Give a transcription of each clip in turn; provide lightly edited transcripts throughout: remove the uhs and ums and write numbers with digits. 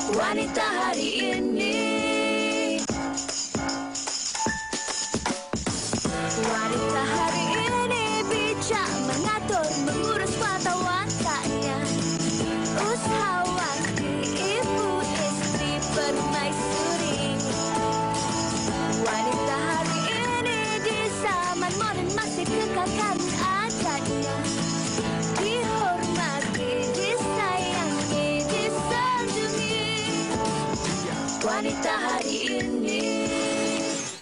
Wanita hari ini. Wanita hari ini bijak mengatur, mengurus mata wataknya. Usahawati, ibu, istri, permaisuri. Wanita hari ini di zaman modern masih kekalkan adatnya. Dihormati, disayangi, disanjungi. Wanita hari ini.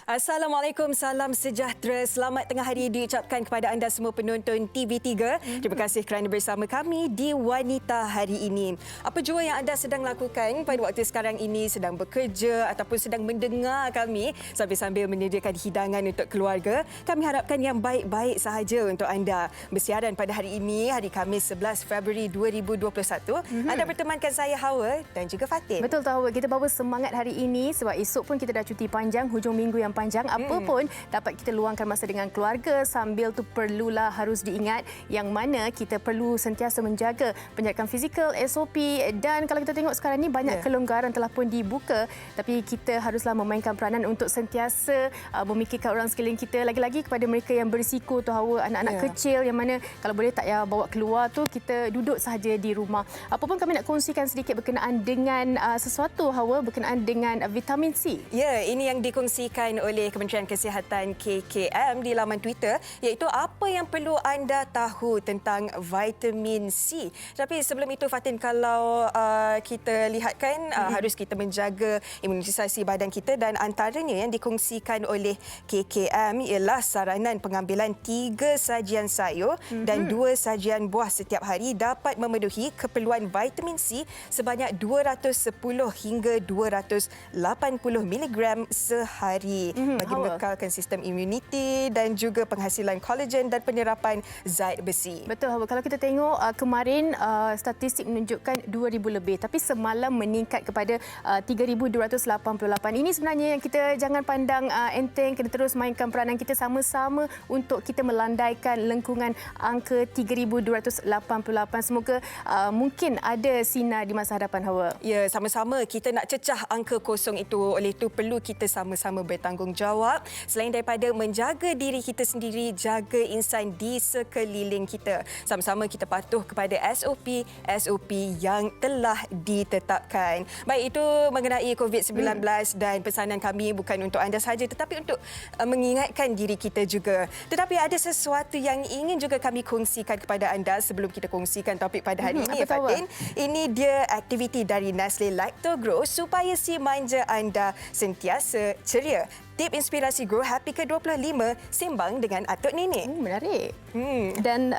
Assalamualaikum, salam sejahtera. Selamat tengah hari diucapkan kepada anda semua penonton TV3. Terima kasih kerana bersama kami di Wanita hari ini. Apa jua yang anda sedang lakukan pada waktu sekarang ini, sedang bekerja ataupun sedang mendengar kami sambil-sambil menyediakan hidangan untuk keluarga, kami harapkan yang baik-baik sahaja untuk anda. Bersiaran pada hari ini, hari Khamis 11 Februari 2021. Anda bertemankan saya Hawa dan juga Fatin. Betul tu Hawa, kita bawa semangat hari ini sebab esok pun kita dah cuti panjang, hujung minggu yang panjang. Apa pun dapat kita luangkan masa dengan keluarga. Sambil tu perlulah harus diingat yang mana kita perlu sentiasa menjaga penjagaan fizikal, SOP, dan kalau kita tengok sekarang ni banyak kelonggaran telah pun dibuka, tapi kita haruslah memainkan peranan untuk sentiasa memikirkan orang sekeliling kita, lagi-lagi kepada mereka yang berisiko tu Hawa, anak-anak kecil yang mana kalau boleh tak payah bawa keluar tu, kita duduk sahaja di rumah. Apa pun kami nak kongsikan sedikit berkenaan dengan sesuatu Hawa, berkenaan dengan vitamin C. Ya, ini yang dikongsikan oleh Kementerian Kesihatan KKM di laman Twitter, iaitu apa yang perlu anda tahu tentang vitamin C. Tapi sebelum itu Fatin, kalau kita lihatkan harus kita menjaga imunisasi badan kita, dan antaranya yang dikongsikan oleh KKM ialah saranan pengambilan 3 sajian sayur dan 2 sajian buah setiap hari dapat memenuhi keperluan vitamin C sebanyak 210 hingga 280 mg sehari bagi mengekalkan sistem imuniti dan juga penghasilan kolagen dan penyerapan zat besi. Betul Hawa. Kalau kita tengok kemarin statistik menunjukkan 2,000 lebih, tapi semalam meningkat kepada 3,288. Ini sebenarnya yang kita jangan pandang enteng, kena terus mainkan peranan kita sama-sama untuk kita melandaikan lengkungan angka 3,288. Semoga mungkin ada sinar di masa hadapan Hawa. Ya, sama-sama kita nak cecah angka kosong itu. Oleh itu perlu kita sama-sama bertanggungjawab. Selain daripada menjaga diri kita sendiri, jaga insan di sekeliling kita. Sama-sama kita patuh kepada SOP yang telah ditetapkan. Baik, itu mengenai COVID-19 dan pesanan kami bukan untuk anda sahaja tetapi untuk mengingatkan diri kita juga. Tetapi ada sesuatu yang ingin juga kami kongsikan kepada anda sebelum kita kongsikan topik pada hari ini, Fatin. Ini dia aktiviti dari Nestle Lacto-Grow supaya si manja anda sentiasa ceria. Tip inspirasi Grow Happy ke-25, sembang dengan Atuk Nenek. Menarik. Dan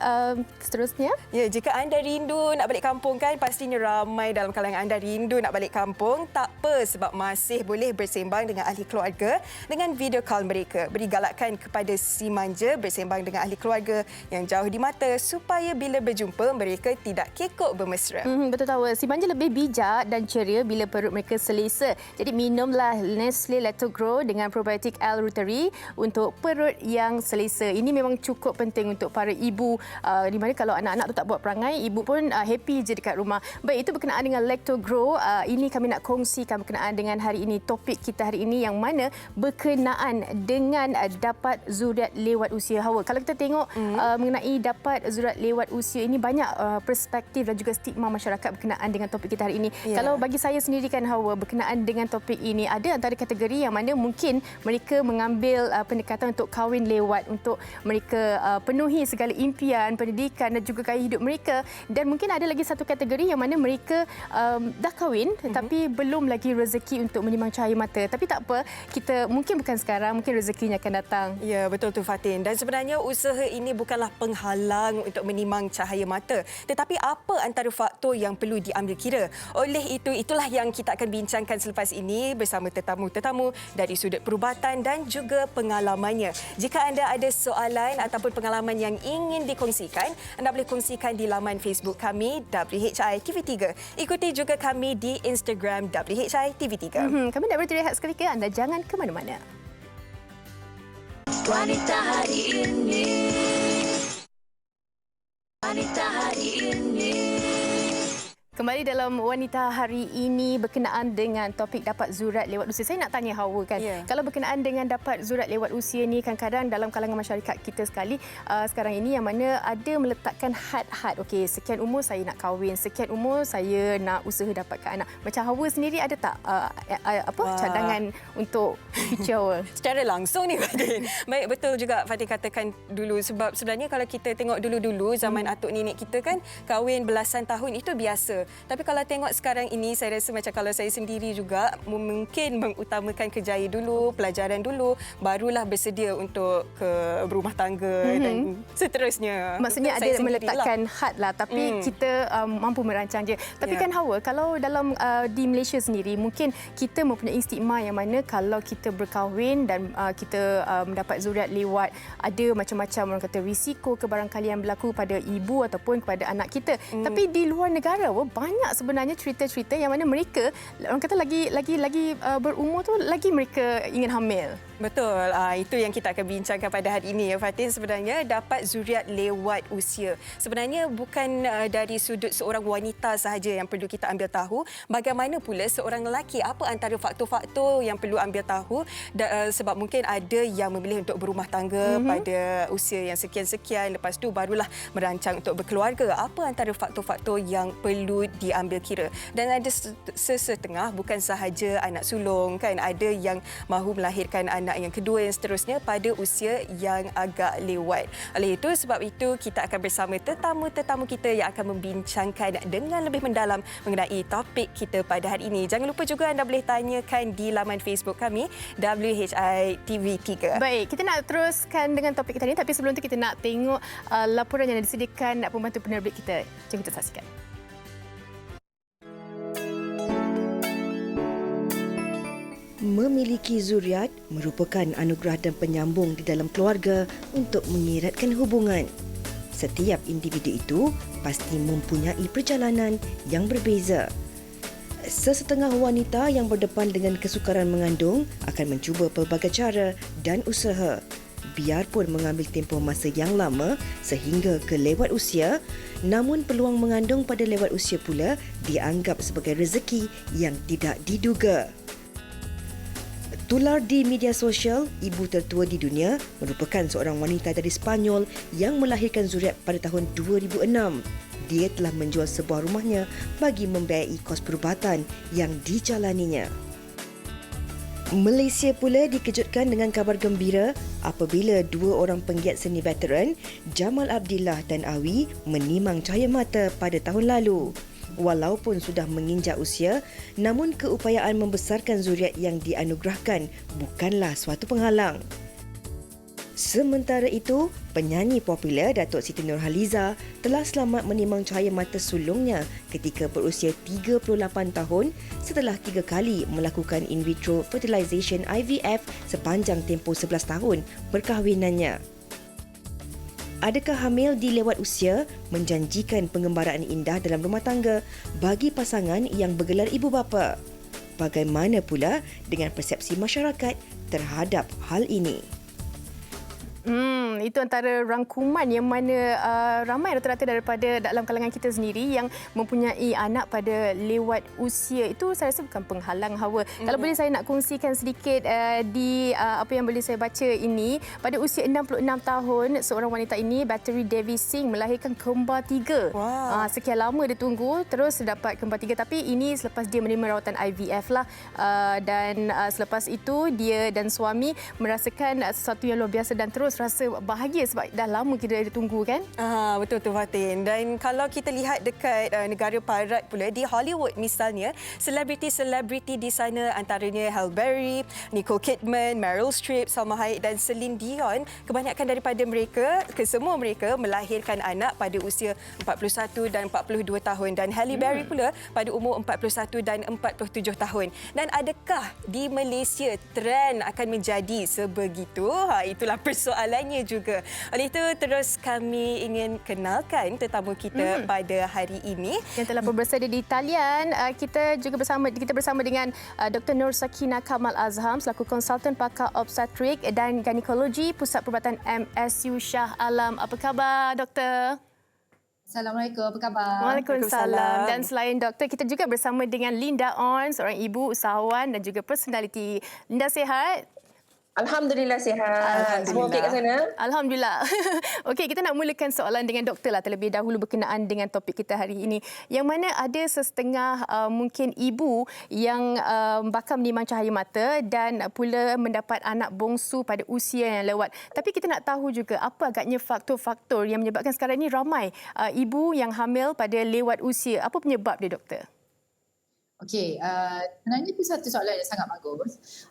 seterusnya? Ya, jika anda rindu nak balik kampung kan, pastinya ramai dalam kalangan anda rindu nak balik kampung. Tak apa, sebab masih boleh bersembang dengan ahli keluarga dengan video call mereka. Beri galakan kepada si manja bersembang dengan ahli keluarga yang jauh di mata supaya bila berjumpa mereka tidak kekok bermesra. Betul tahu. Si manja lebih bijak dan ceria bila perut mereka selesa. Jadi minumlah Nestle Lacto-Grow dengan probiotik L-Reuteri untuk perut yang selesa. Ini memang cukup penting untuk para ibu, di mana kalau anak-anak tu tak buat perangai, ibu pun happy je dekat rumah. Baik, itu berkenaan dengan Lacto-Grow. Ini kami nak kongsikan berkenaan dengan hari ini, topik kita hari ini yang mana berkenaan dengan dapat zuriat lewat usia Hawa. Kalau kita tengok mengenai dapat zuriat lewat usia ini, banyak perspektif dan juga stigma masyarakat berkenaan dengan topik kita hari ini. Kalau bagi saya sendiri kan Hawa, berkenaan dengan topik ini, ada antara kategori yang mana mungkin mereka mengambil pendekatan untuk kahwin lewat, untuk mereka penuhi segala impian, pendidikan dan juga gaya hidup mereka. Dan mungkin ada lagi satu kategori yang mana mereka dah kahwin tapi belum lagi rezeki untuk menimang cahaya mata. Tapi tak apa, kita mungkin bukan sekarang, mungkin rezekinya akan datang. Ya, betul tu Fatin. Dan sebenarnya usaha ini bukanlah penghalang untuk menimang cahaya mata, tetapi apa antara faktor yang perlu diambil kira. Oleh itu, itulah yang kita akan bincangkan selepas ini bersama tetamu-tetamu dari sudut perubatan dan juga pengalamannya. Jika anda ada soalan ataupun pengalaman yang ingin dikongsikan, anda boleh kongsikan di laman Facebook kami WHI TV3. Ikuti juga kami di Instagram WHI TV3. Kami nak berehat sekali ke? Anda jangan ke mana-mana. Wanita hari ini. Wanita hari ini. Kembali dalam Wanita hari ini berkenaan dengan topik dapat zurat lewat usia. Saya nak tanya Hawa kan, kalau berkenaan dengan dapat zurat lewat usia ni, kadang-kadang dalam kalangan masyarakat kita sekali sekarang ini yang mana ada meletakkan had-had. Okey, sekian umur saya nak kahwin, sekian umur saya nak usaha dapatkan anak. Macam Hawa sendiri ada tak cadangan untuk future Hawa? Secara langsung ni Fatin. Baik, betul juga Fatin katakan dulu, sebab sebenarnya kalau kita tengok dulu-dulu zaman atuk nenek kita kan kahwin belasan tahun itu biasa. Tapi kalau tengok sekarang ini, saya rasa macam kalau saya sendiri juga mungkin mengutamakan kerjaya dulu, pelajaran dulu, barulah bersedia untuk ke berumah tangga dan seterusnya. Maksudnya untuk ada meletakkan had lah, tapi kita mampu merancang je. Tapi kan Hawa, kalau dalam di Malaysia sendiri, mungkin kita mempunyai stigma yang mana kalau kita berkahwin dan kita mendapat zurat lewat, ada macam-macam orang kata risiko kebarangkalian berlaku pada ibu ataupun kepada anak kita. Tapi di luar negara, banyak sebenarnya cerita-cerita yang mana mereka, orang kata lagi berumur tu lagi mereka ingin hamil. Betul. Itu yang kita akan bincangkan pada hari ini ya Fatin. Sebenarnya dapat zuriat lewat usia. Sebenarnya bukan dari sudut seorang wanita sahaja yang perlu kita ambil tahu. Bagaimana pula seorang lelaki, apa antara faktor-faktor yang perlu ambil tahu. Sebab mungkin ada yang memilih untuk berumah tangga pada usia yang sekian-sekian. Lepas tu barulah merancang untuk berkeluarga. Apa antara faktor-faktor yang perlu diambil kira. Dan ada sesetengah bukan sahaja anak sulung kan. Ada yang mahu melahirkan anak yang kedua yang seterusnya pada usia yang agak lewat. Oleh itu, sebab itu kita akan bersama tetamu-tetamu kita yang akan membincangkan dengan lebih mendalam mengenai topik kita pada hari ini. Jangan lupa juga anda boleh tanyakan di laman Facebook kami WHI TV3. Baik, kita nak teruskan dengan topik kita ini, tapi sebelum itu kita nak tengok laporan yang disediakan pembantu penerbit kita. Jom kita saksikan. Memiliki zuriat merupakan anugerah dan penyambung di dalam keluarga untuk mengeratkan hubungan. Setiap individu itu pasti mempunyai perjalanan yang berbeza. Sesetengah wanita yang berdepan dengan kesukaran mengandung akan mencuba pelbagai cara dan usaha. Biarpun mengambil tempoh masa yang lama sehingga ke lewat usia, namun peluang mengandung pada lewat usia pula dianggap sebagai rezeki yang tidak diduga. Tular di media sosial, ibu tertua di dunia merupakan seorang wanita dari Spanyol yang melahirkan zuriat pada tahun 2006. Dia telah menjual sebuah rumahnya bagi membiayai kos perubatan yang dijalaninya. Malaysia pula dikejutkan dengan kabar gembira apabila dua orang penggiat seni veteran, Jamal Abdillah dan Awi, menimang cahaya mata pada tahun lalu. Walaupun sudah menginjak usia, namun keupayaan membesarkan zuriat yang dianugerahkan bukanlah suatu penghalang. Sementara itu, penyanyi popular Datuk Siti Nurhaliza telah selamat menimang cahaya mata sulungnya ketika berusia 38 tahun setelah 3 kali melakukan in vitro fertilization IVF sepanjang tempoh 11 tahun perkahwinannya. Adakah hamil di lewat usia menjanjikan pengembaraan indah dalam rumah tangga bagi pasangan yang bergelar ibu bapa? Bagaimana pula dengan persepsi masyarakat terhadap hal ini? Itu antara rangkuman yang mana ramai rata-rata daripada dalam kalangan kita sendiri yang mempunyai anak pada lewat usia. Itu saya rasa bukan penghalang, Hawa. Kalau boleh saya nak kongsikan sedikit di apa yang boleh saya baca ini. Pada usia 66 tahun, seorang wanita ini, Battery Devi Singh, melahirkan kembar 3. Wow. Sekian lama dia tunggu, terus dapat kembar 3. Tapi ini selepas dia menerima rawatan IVF lah. Dan selepas itu, dia dan suami merasakan sesuatu yang luar biasa dan terus rasa bahagia sebab dah lama kita tunggu kan? Betul tu Fatin. Dan kalau kita lihat dekat negara barat pula, di Hollywood misalnya, selebriti-selebriti di sana antaranya Halle Berry, Nicole Kidman, Meryl Streep, Salma Hayek dan Celine Dion, kebanyakan daripada mereka, kesemua mereka melahirkan anak pada usia 41 dan 42 tahun. Dan Halle Berry pula pada umur 41 dan 47 tahun. Dan adakah di Malaysia trend akan menjadi sebegitu? Itulah persoalannya juga. Oleh itu, terus kami ingin kenalkan tetamu kita pada hari ini. Yang telah bersedia di talian, kita bersama dengan Dr. Nur Sakina Kamal Azham selaku konsultan pakar obstetrik dan ginekologi Pusat Perubatan MSU Shah Alam. Apa khabar, Doktor? Assalamualaikum, apa khabar? Waalaikumsalam. Dan selain doktor, kita juga bersama dengan Linda On, seorang ibu, usahawan dan juga personality. Linda sihat? Alhamdulillah sihat. Semua okey kat sana? Alhamdulillah. Okey, kita nak mulakan soalan dengan doktor lah terlebih dahulu berkenaan dengan topik kita hari ini. Yang mana ada setengah mungkin ibu yang bakal menimang cahaya mata dan pula mendapat anak bongsu pada usia yang lewat. Tapi kita nak tahu juga apa agaknya faktor-faktor yang menyebabkan sekarang ini ramai ibu yang hamil pada lewat usia. Apa penyebab dia, doktor? Okey, sebenarnya itu satu soalan yang sangat bagus.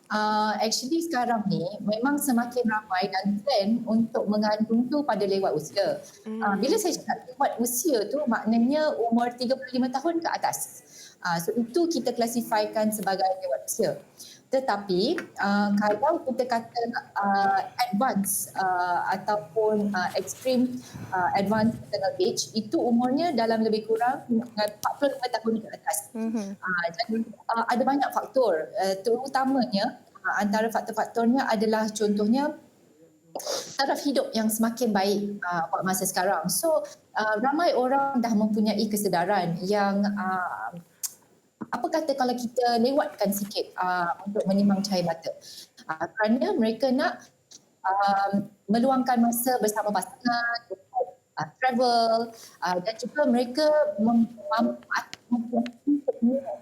Actually sekarang ni memang semakin ramai dan trend untuk mengandung tu pada lewat usia. Bila saya cakap lewat usia tu maknanya umur 35 tahun ke atas. So itu kita klasifikasikan sebagai lewat usia. Tetapi kalau kita kata advance ataupun extreme advance maternal age, itu umurnya dalam lebih kurang 45 tahun ke atas. Jadi ada banyak faktor, terutamanya antara faktor-faktornya adalah contohnya taraf hidup yang semakin baik pada masa sekarang. So ramai orang dah mempunyai kesedaran yang apa kata kalau kita lewatkan sikit untuk menimang cahaya mata. Kerana mereka nak meluangkan masa bersama pasangan, travel dan juga mereka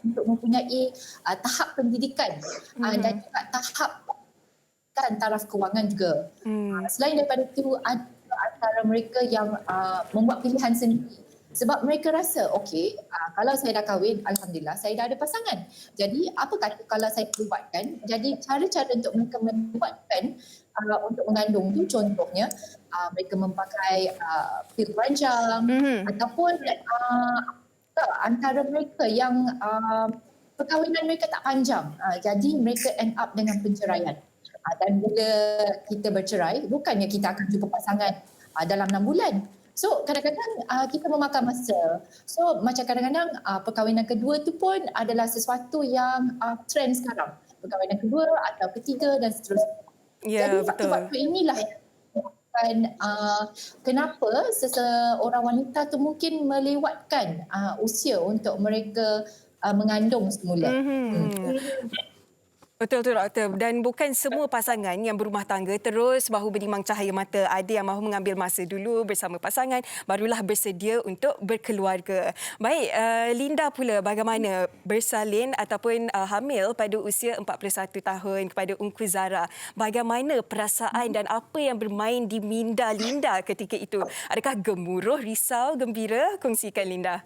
untuk mempunyai tahap pendidikan dan juga tahap taraf kewangan juga. Selain daripada itu, ada antara mereka yang membuat pilihan sendiri. Sebab mereka rasa, okey, kalau saya dah kahwin, Alhamdulillah, saya dah ada pasangan. Jadi, apa kata kalau saya buatkan? Jadi, cara-cara untuk mereka membuatkan untuk mengandung tu, contohnya, mereka memakai pil perancang ataupun antara mereka yang perkahwinan mereka tak panjang. Jadi, mereka end up dengan penceraian. Dan bila kita bercerai, bukannya kita akan jumpa pasangan dalam 6 bulan. So kadang-kadang kita memakan masa. So macam kadang-kadang perkahwinan kedua tu pun adalah sesuatu yang trend sekarang. Perkahwinan kedua atau ketiga dan seterusnya. Jadi faktor-faktor inilah yang menyebabkan kenapa seseorang wanita tu mungkin melewatkan usia untuk mereka mengandung semula. Betul doktor. Dan bukan semua pasangan yang berumah tangga terus mahu menimang cahaya mata. Ada yang mahu mengambil masa dulu bersama pasangan barulah bersedia untuk berkeluarga. Baik, Linda pula bagaimana bersalin ataupun hamil pada usia 41 tahun kepada Ungku Zara. Bagaimana perasaan dan apa yang bermain di minda Linda ketika itu? Adakah gemuruh, risau, gembira? Kongsikan Linda.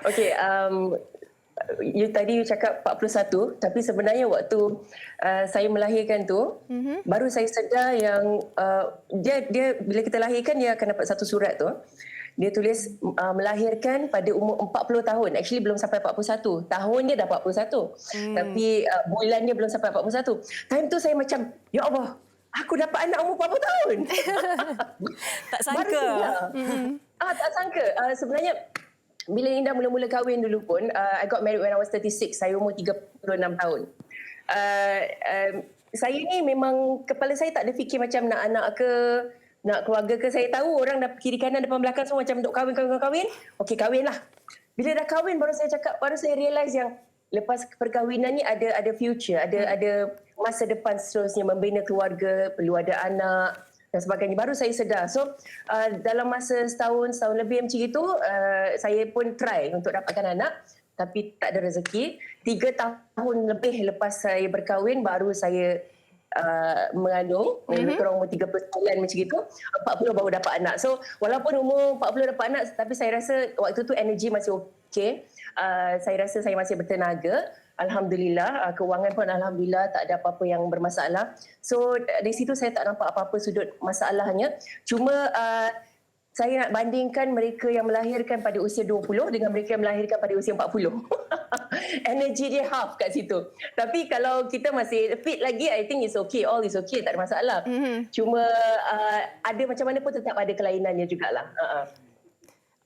Okey, tadi you cakap 41, tapi sebenarnya waktu saya melahirkan tu, baru saya sedar yang dia bila kita lahirkan dia akan dapat satu surat tu. Dia tulis melahirkan pada umur 40 tahun. Actually belum sampai 41. Tahun dia dah 41. Tapi bulan dia belum sampai 41. Time tu saya macam, ya Allah, aku dapat anak umur 40 tahun. Tak sangka. Tak sangka. Sebenarnya bila Linda mula-mula kahwin dulu pun, I got married when I was 36. Saya umur 36 tahun. Saya ni memang, kepala saya tak ada fikir macam nak anak ke, nak keluarga ke. Saya tahu orang dah kiri kanan depan belakang semua macam untuk kahwin. Okey, kahwin lah. Bila dah kahwin baru saya realise yang lepas perkahwinan ni ada future, ada masa depan seterusnya, membina keluarga, perlu ada anak dan sebagainya. Baru saya sedar. So dalam masa setahun lebih macam itu, saya pun try untuk dapatkan anak, tapi tak ada rezeki. 3 tahun lebih lepas saya berkahwin baru saya mengandung, kurang umur 39 macam itu, 40 baru dapat anak. So walaupun umur 40 dapat anak, tapi saya rasa waktu tu energi masih okey. Saya rasa saya masih bertenaga. Alhamdulillah, kewangan pun Alhamdulillah tak ada apa-apa yang bermasalah. So dari situ saya tak nampak apa-apa sudut masalahnya. Cuma saya nak bandingkan mereka yang melahirkan pada usia 20 dengan mereka yang melahirkan pada usia 40. Energi dia half kat situ. Tapi kalau kita masih fit lagi, I think it's okay. All is okay, tak ada masalah. Cuma ada macam mana pun tetap ada kelainannya jugalah.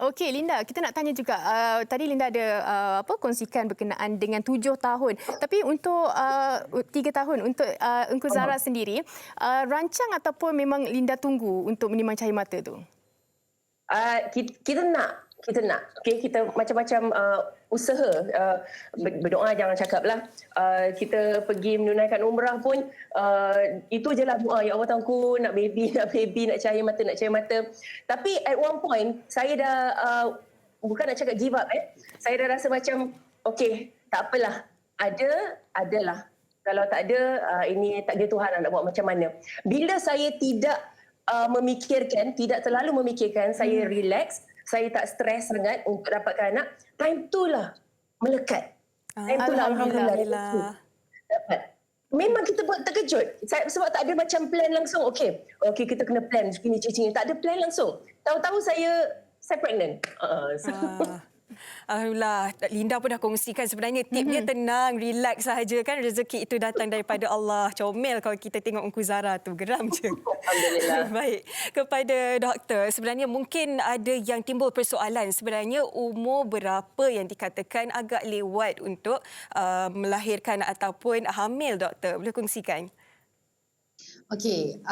Okey, Linda, kita nak tanya juga. Tadi Linda ada kongsikan berkenaan dengan 7 tahun. Tapi untuk 3 tahun, untuk Ungku Zara sendiri, rancang ataupun memang Linda tunggu untuk menimang cahaya mata tu? Kita nak. Okay, kita macam-macam usaha. Berdoa jangan cakap lah. Kita pergi menunaikan umrah pun, itu je lah doa. Ya Allah Tuanku, nak baby, nak cahaya mata. Tapi at one point, saya dah, bukan nak cakap give up. Saya dah rasa macam, okay, tak apalah. Adalah. Kalau tak ada, ini takdir Tuhan nak buat macam mana. Bila saya tidak terlalu memikirkan, saya relax, saya tak stres sangat untuk dapatkan anak, time tu lah melekat. Time tu lah Alhamdulillah. Dapat. Memang kita buat terkejut. Sebab tak ada macam plan langsung. Okay, kita kena plan begini. Tak ada plan langsung. Tahu-tahu saya pregnant. Alhamdulillah, Linda pun dah kongsikan sebenarnya tip dia tenang, relax sahaja kan, rezeki itu datang daripada Allah. Comel kalau kita tengok Ungku Zara tu, geram je. Alhamdulillah. Baik, kepada doktor, sebenarnya mungkin ada yang timbul persoalan, sebenarnya umur berapa yang dikatakan agak lewat untuk melahirkan ataupun hamil, doktor? Boleh kongsikan? Okey,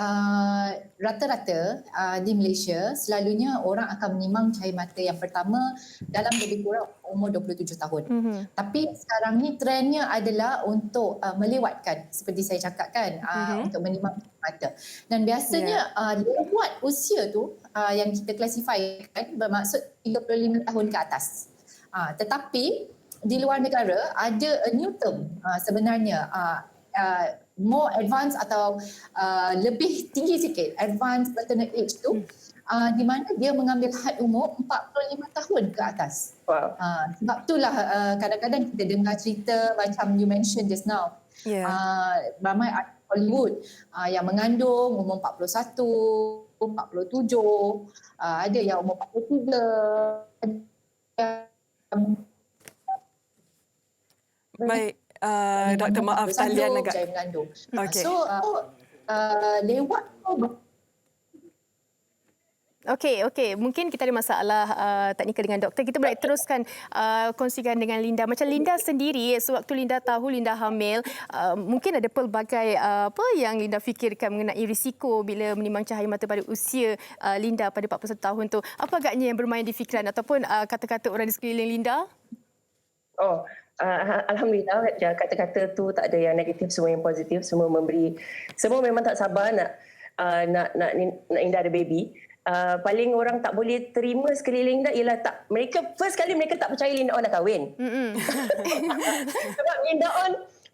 rata-rata di Malaysia selalunya orang akan menimang cahaya mata yang pertama dalam lebih kurang umur 27 tahun. Tapi sekarang ni trendnya adalah untuk melewatkan, seperti saya cakapkan, untuk menimang cahaya mata. Dan biasanya lewat usia tu yang kita klasifikasikan bermaksud 35 tahun ke atas. Tetapi di luar negara ada a new term sebenarnya, more advanced atau lebih tinggi sikit, advanced maternal age tu, di mana dia mengambil had umur 45 tahun ke atas. Wow. Sebab itulah kadang-kadang kita dengar cerita macam you mentioned just now. Ramai artis Hollywood yang mengandung umur 41, 47, ada yang umur 43. Baik. Doktor, maaf talian agak. Okay. So, lewat Okey. Mungkin kita ada masalah teknikal dengan doktor. Kita boleh teruskan kongsikan dengan Linda. Macam Linda sendiri, sewaktu Linda tahu Linda hamil, mungkin ada pelbagai apa yang Linda fikirkan mengenai risiko bila menimang cahaya mata pada usia Linda pada 41 tahun tu. Apa agaknya yang bermain di fikiran ataupun kata-kata orang di sekeliling Linda? Alhamdulillah, kata-kata tu tak ada yang negatif, semua yang positif, semua memang tak sabar nak Indah ada baby. Paling orang tak boleh terima sekeliling Linda ialah first kali mereka tak percaya Linda On dah kahwin. Sebab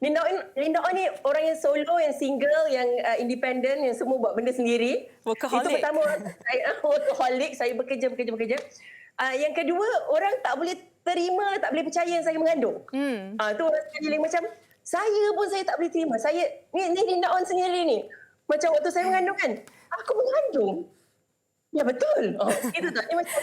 Linda On ni orang yang solo, yang single, yang independent, yang semua buat benda sendiri. Workaholic. Itu pertama, saya workaholic, saya bekerja. Yang kedua, orang tak boleh terima, tak boleh percaya yang saya mengandung. Tu orang sekeliling macam, saya tak boleh terima. Ni Linda On sendiri ni. Macam waktu saya mengandung kan, aku mengandung. Ya betul. Itu tak. Dia macam,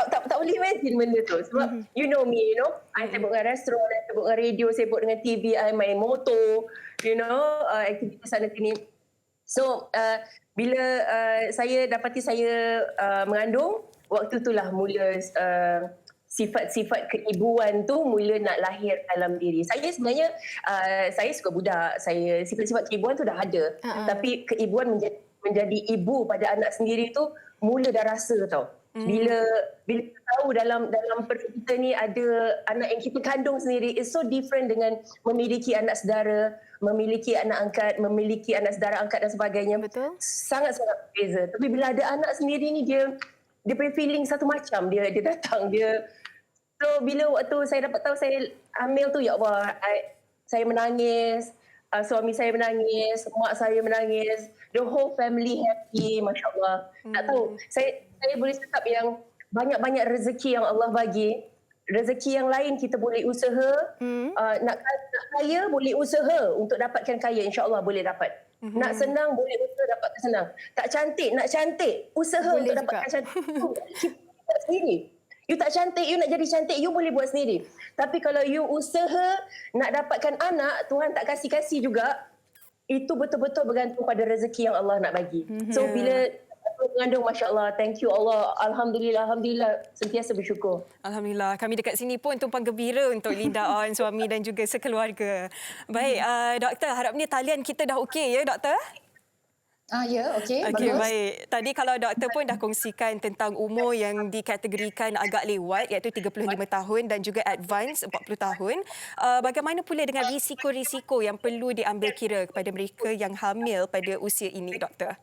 tak boleh imagine benda tu. Sebab you know me, I sibuk dengan restoran, I sibuk dengan radio, sibuk dengan TV, I main motor, aktiviti sana sini. So, bila saya dapati saya mengandung, waktu itulah mula sifat-sifat keibuan tu mula nak lahir dalam diri. Saya sebenarnya, saya suka budak. Sifat-sifat keibuan tu dah ada. Tapi keibuan menjadi ibu pada anak sendiri tu mula dah rasa tau. Bila kita tahu dalam perut kita ni ada anak yang kita kandung sendiri, it's so different dengan memiliki anak saudara, memiliki anak angkat, memiliki anak saudara angkat dan sebagainya. Betul. Sangat-sangat berbeza. Tapi bila ada anak sendiri ni, dia punya feeling satu macam. Dia datang, So bila waktu saya dapat tahu saya hamil tu, ya Allah, saya menangis, suami saya menangis, mak saya menangis, the whole family happy, Masya Allah. Tak tahu, saya boleh cakap yang banyak-banyak rezeki yang Allah bagi. Rezeki yang lain kita boleh usaha, nak kaya boleh usaha untuk dapatkan kaya, insya-Allah boleh dapat. Nak senang boleh usaha dapatkan senang. Tak cantik, nak cantik, usaha boleh untuk dapatkan cantik. Kita buat sendiri. You tak cantik, you nak jadi cantik, you boleh buat sendiri. Tapi kalau you usaha nak dapatkan anak, Tuhan tak kasih juga, itu betul-betul bergantung pada rezeki yang Allah nak bagi. So bila mengandung, Masya Allah, thank you Allah, Alhamdulillah, sentiasa bersyukur. Alhamdulillah, kami dekat sini pun tumpang gembira untuk Linda On, suami dan juga sekeluarga. Baik, doktor, harapnya talian kita dah okey ya, doktor? Ya, okey, Okey, bagus. baik. Tadi kalau doktor pun dah kongsikan tentang umur yang dikategorikan agak lewat iaitu 35 tahun dan juga advance 40 tahun. Bagaimana pula dengan risiko-risiko yang perlu diambil kira kepada mereka yang hamil pada usia ini, doktor?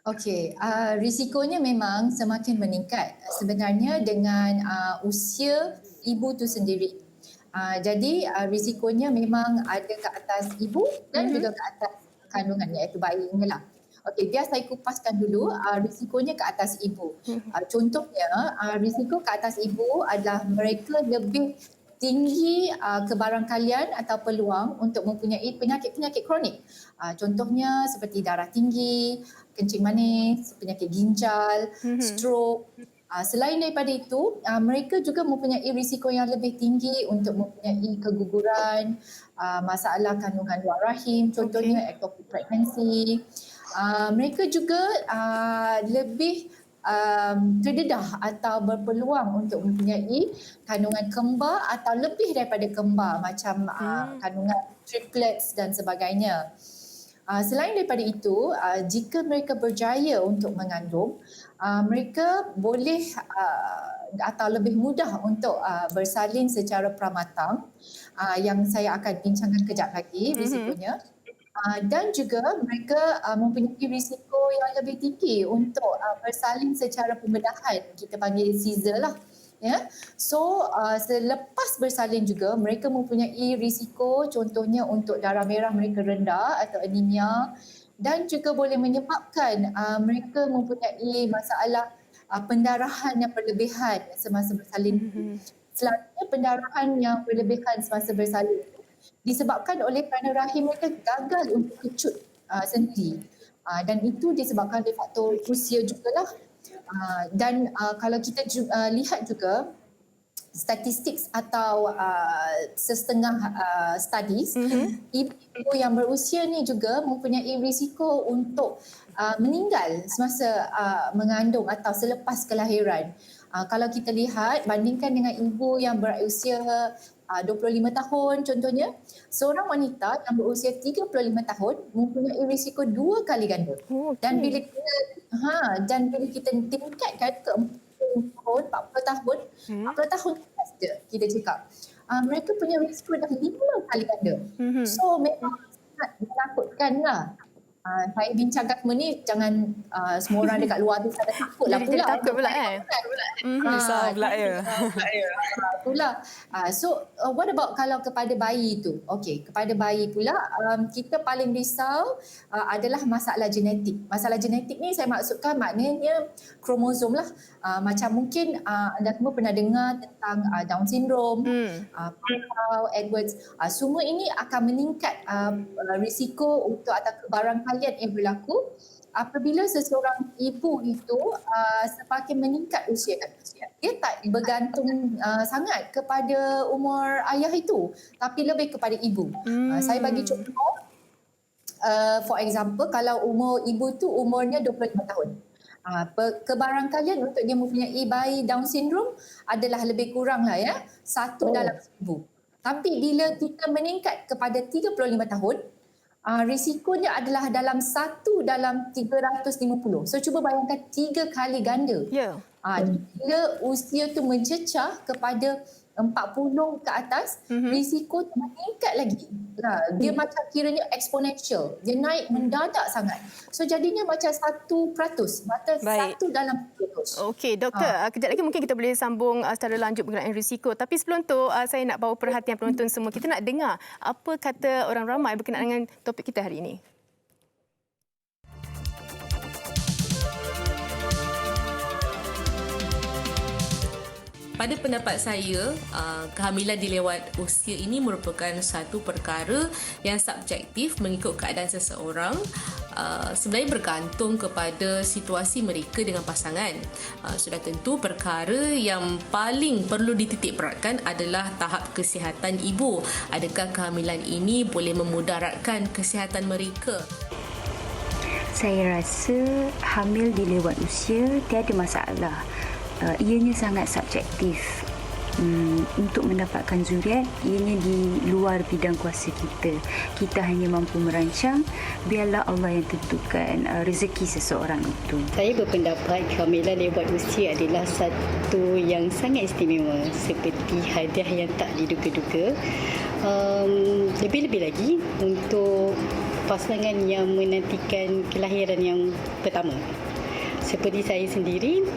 Okey, risikonya memang semakin meningkat sebenarnya dengan usia ibu tu sendiri. Jadi risikonya memang ada ke atas ibu dan juga ke atas kandungan iaitu bayinya lah. Okey, biar saya kupaskan dulu risikonya ke atas ibu. Contohnya, risiko ke atas ibu adalah mereka lebih tinggi kebarangkalian atau peluang untuk mempunyai penyakit-penyakit kronik. Contohnya seperti darah tinggi, kencing manis, penyakit ginjal, stroke. Selain daripada itu, mereka juga mempunyai risiko yang lebih tinggi untuk mempunyai keguguran, masalah kandungan luar rahim, contohnya ectopic pregnancy. Mereka juga lebih terdedah atau berpeluang untuk mempunyai kandungan kembar atau lebih daripada kembar macam kandungan triplets dan sebagainya. Selain daripada itu, jika mereka berjaya untuk mengandung, mereka boleh atau lebih mudah untuk bersalin secara pramatang yang saya akan bincangkan kejap lagi risikonya. Dan juga mereka mempunyai risiko yang lebih tinggi untuk bersalin secara pembedahan, kita panggil Caesar lah. Ya. So selepas bersalin juga mereka mempunyai risiko contohnya untuk darah merah mereka rendah atau anemia dan juga boleh menyebabkan mereka mempunyai masalah pendarahan yang berlebihan semasa bersalin. Selalunya pendarahan yang berlebihan semasa bersalin disebabkan oleh kerana rahim mereka gagal untuk kecut sendiri. Dan itu disebabkan oleh faktor usia jugalah. Dan kalau kita lihat juga statistik atau setengah studies, ibu yang berusia ni juga mempunyai risiko untuk meninggal semasa mengandung atau selepas kelahiran. Kalau kita lihat bandingkan dengan ibu yang berusia 25 tahun contohnya, seorang wanita yang berusia 35 tahun mempunyai risiko 2 kali ganda. Dan bila kita tingkatkan ke 40 tahun, 40 tahun saja kita cakap, mereka punya risiko dah 5 kali ganda. So memang sangat menakutkanlah. Saya bincangkan semua ni jangan semua orang dekat luar tu sangat takutlah pula. Takut pula Risau pula ya. Itulah. So what about kalau kepada bayi tu? Okey, kepada bayi pula kita paling risau adalah masalah genetik. Masalah genetik ni saya maksudkan maknanya kromosom lah. Macam mungkin anda semua pernah dengar tentang Down syndrome, Pau, Edwards. Semua ini akan meningkat risiko untuk atau kebarangkalian yang berlaku apabila seseorang ibu itu semakin meningkat usia. Dia tak bergantung sangat kepada umur ayah itu, tapi lebih kepada ibu. Saya bagi contoh, for example, kalau umur ibu tu umurnya 25 tahun. Kebarangkalian untuk dia mempunyai bayi Down syndrome adalah lebih kurang lah ya, 1 dalam 1000. Tapi bila kita meningkat kepada 35 tahun, risikonya adalah dalam 1 dalam 350. So cuba bayangkan 3 kali ganda. Ya. Bila usia tu mencecah kepada 40 ke atas, risiko tu meningkat lagi. Dia macam kiranya exponential. Dia naik mendadak sangat. So jadinya macam 1%. Macam 1 dalam 100. Okey, doktor. Kejap lagi mungkin kita boleh sambung secara lanjut mengenai risiko. Tapi sebelum tu, saya nak bawa perhatian penonton semua. Kita nak dengar apa kata orang ramai berkenaan dengan topik kita hari ini. Pada pendapat saya, kehamilan di lewat usia ini merupakan satu perkara yang subjektif mengikut keadaan seseorang. Sebenarnya bergantung kepada situasi mereka dengan pasangan. Sudah tentu perkara yang paling perlu dititik beratkan adalah tahap kesihatan ibu. Adakah kehamilan ini boleh memudaratkan kesihatan mereka? Saya rasa hamil di lewat usia tiada masalah. Ianya sangat subjektif. untuk mendapatkan zuriat, ianya di luar bidang kuasa kita. Kita hanya mampu merancang, biarlah Allah yang tentukan rezeki seseorang itu. Saya berpendapat kehamilan lewat usia adalah satu yang sangat istimewa, seperti hadiah yang tak diduga-duga. Lebih-lebih lagi untuk pasangan yang menantikan kelahiran yang pertama. Seperti saya sendiri,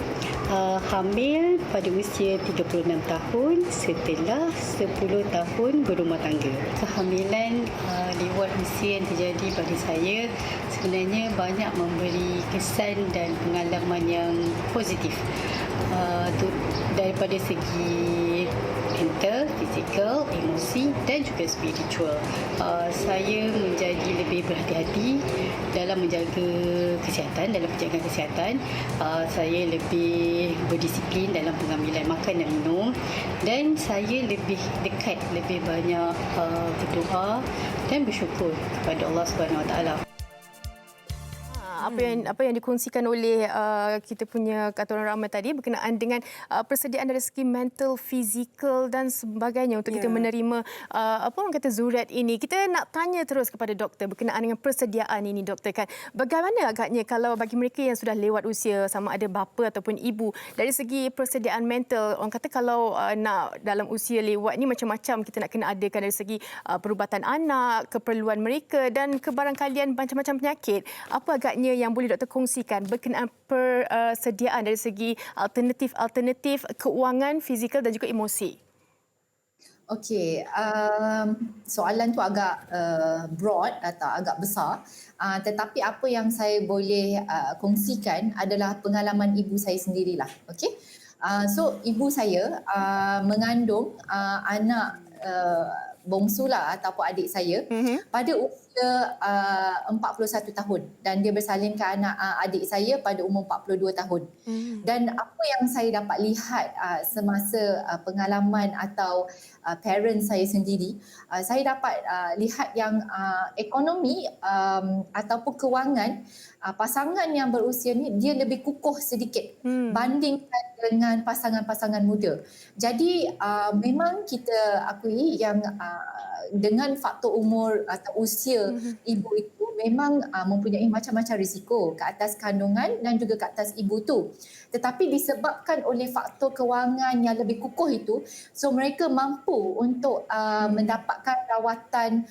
hamil pada usia 36 tahun setelah 10 tahun berumah tangga. Kehamilan lewat usia yang terjadi pada saya sebenarnya banyak memberi kesan dan pengalaman yang positif daripada segi mental, fizikal, emosi dan juga spiritual. Saya menjadi lebih berhati-hati dalam menjaga kesihatan, dalam penjagaan kesihatan. Saya lebih berdisiplin dalam pengambilan makan dan minum, dan saya lebih dekat, lebih banyak berdoa dan bersyukur kepada Allah Subhanahu Wa Taala. Apa yang dikongsikan oleh kita punya kata orang ramai tadi berkenaan dengan persediaan dari segi mental, fizikal dan sebagainya untuk kita menerima apa orang kata zuriat ini. Kita nak tanya terus kepada doktor berkenaan dengan persediaan ini, doktor, kan. Bagaimana agaknya kalau bagi mereka yang sudah lewat usia, sama ada bapa ataupun ibu, dari segi persediaan mental, orang kata kalau nak dalam usia lewat ni macam-macam kita nak kena adakan dari segi perubatan anak, keperluan mereka dan kebarangkalian macam-macam penyakit. Apa agaknya yang boleh doktor kongsikan berkenaan persediaan dari segi alternatif keuangan, fizikal dan juga emosi? Okey, soalan tu agak broad atau agak besar. Tetapi apa yang saya boleh kongsikan adalah pengalaman ibu saya sendirilah. Okey. So ibu saya mengandung anak bongsulah ataupun adik saya pada usia 41 tahun dan dia bersalinkan anak adik saya pada umur 42 tahun. Dan apa yang saya dapat lihat semasa pengalaman atau parents saya sendiri, saya dapat lihat yang ekonomi ataupun kewangan pasangan yang berusia ni dia lebih kukuh sedikit bandingkan dengan pasangan-pasangan muda. Jadi memang kita akui yang dengan faktor umur atau usia ibu itu memang mempunyai macam-macam risiko ke atas kandungan dan juga ke atas ibu tu. Tetapi disebabkan oleh faktor kewangan yang lebih kukuh itu, so mereka mampu untuk mendapatkan rawatan,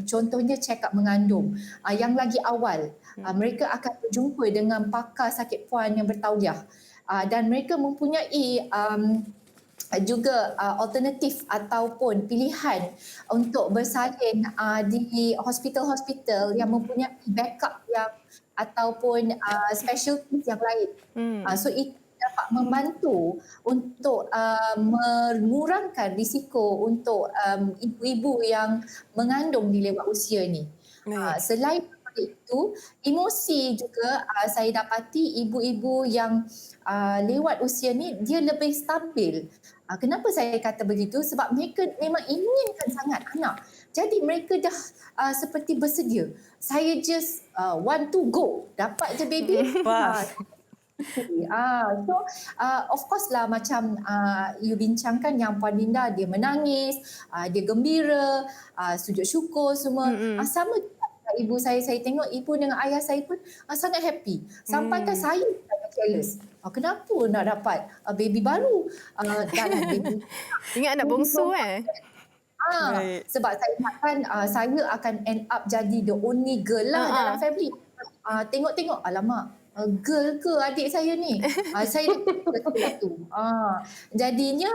contohnya check up mengandung yang lagi awal. Mereka akan berjumpa dengan pakar sakit puan yang bertauliah dan mereka mempunyai juga alternatif ataupun pilihan untuk bersalin di hospital-hospital yang mempunyai backup yang ataupun specialties yang lain. So itu dapat membantu untuk mengurangkan risiko untuk ibu-ibu yang mengandung di lewat usia ni. Selain itu, emosi juga saya dapati ibu-ibu yang lewat usia ni dia lebih stabil. Kenapa saya kata begitu? Sebab mereka memang inginkan sangat anak. Jadi mereka dah seperti bersedia. Saya just want to go. Dapat je baby. So of course lah macam you bincangkan yang Puan Linda, dia menangis, dia gembira, sujud syukur semua. Sama ibu saya tengok ibu dengan ayah saya pun sangat happy. Sampaikan saya sangat jealous. Kenapa nak dapat baby baru? Dalam baby. Ingat anak bongsu Sebab saya ingatkan saya akan end up jadi the only girl lah dalam family. Tengok-tengok, alamak, girl ke adik saya ni? Saya betul tu. Jadinya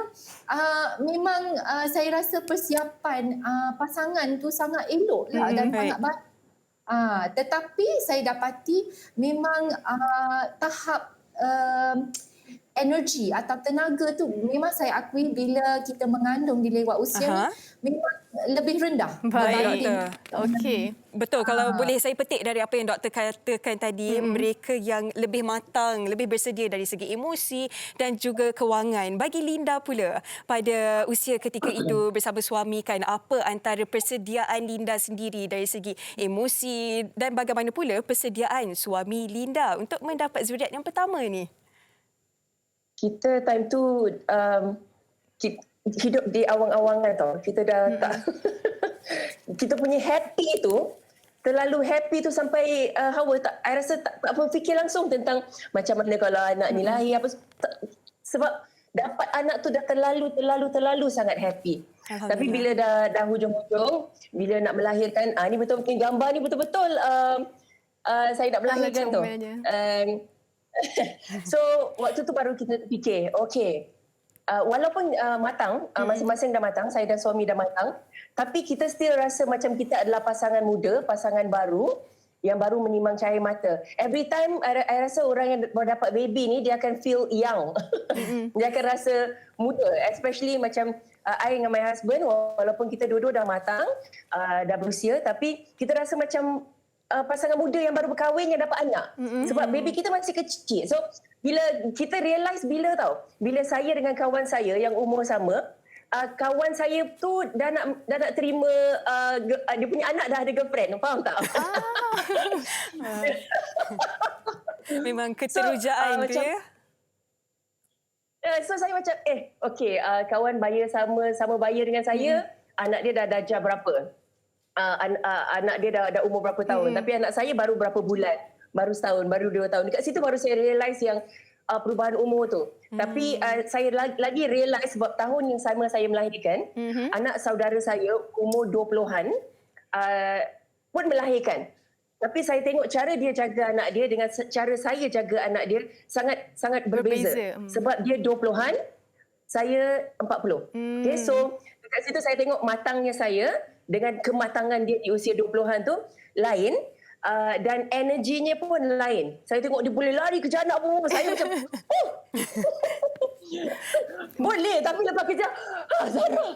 memang saya rasa persiapan pasangan tu sangat elok lah dan sangat baik. Tetapi saya dapati memang tahap energi atau tenaga tu memang saya akui bila kita mengandung di lewat usia ni memang lebih rendah. Baik, Okey. Betul, kalau boleh saya petik dari apa yang doktor katakan tadi, mereka yang lebih matang, lebih bersedia dari segi emosi dan juga kewangan. Bagi Linda pula, pada usia ketika itu bersama suami, kan, apa antara persediaan Linda sendiri dari segi emosi dan bagaimana pula persediaan suami Linda untuk mendapat zuriat yang pertama ni? Kita time tu hidup di awang-awangan tau. Kita dah tak kita punya happy tu terlalu happy tu sampai Hawa tak, I rasa tak fikir langsung tentang macam mana kalau anak ni lahir apa sebab dapat anak tu dah terlalu sangat happy. Tapi bila dah hujung-hujung, bila nak melahirkan, ni betul-betul gambar ni betul-betul saya nak melahirkan tu. So waktu tu baru kita fikir, okey, walaupun matang, masing-masing dah matang, saya dan suami dah matang, tapi kita still rasa macam kita adalah pasangan muda, pasangan baru yang baru menimang cahaya mata. Every time I rasa orang yang baru dapat baby ni dia akan feel young. Dia akan rasa muda, especially macam I dengan my husband, walaupun kita dua-dua dah matang, dah berusia, tapi kita rasa macam pasangan muda yang baru berkahwin yang dapat anak. Sebab baby kita masih kecil. So bila kita realise bila saya dengan kawan saya yang umur sama, kawan saya tu dah nak terima dia punya anak dah ada girlfriend, faham tak? Memang keterujaan tu ya. So saya macam okey, kawan bayar sama bayar dengan saya, anak dia dah darjah berapa? Anak dia dah umur berapa tahun, tapi anak saya baru berapa bulan, baru setahun, baru 2 tahun. Dekat situ baru saya realise yang perubahan umur tu. Tapi saya lagi realise sebab tahun yang sama saya melahirkan, anak saudara saya umur 20-an pun melahirkan. Tapi saya tengok cara dia jaga anak dia dengan cara saya jaga anak dia sangat berbeza. Sebab dia 20-an, saya 40. Okay, so dekat situ saya tengok matangnya saya dengan kematangan dia di usia 20-an tu lain. Dan energinya pun lain. Saya tengok dia boleh lari kejar anak pun. Saya macam, boleh. Tapi lepas kerja, Zara,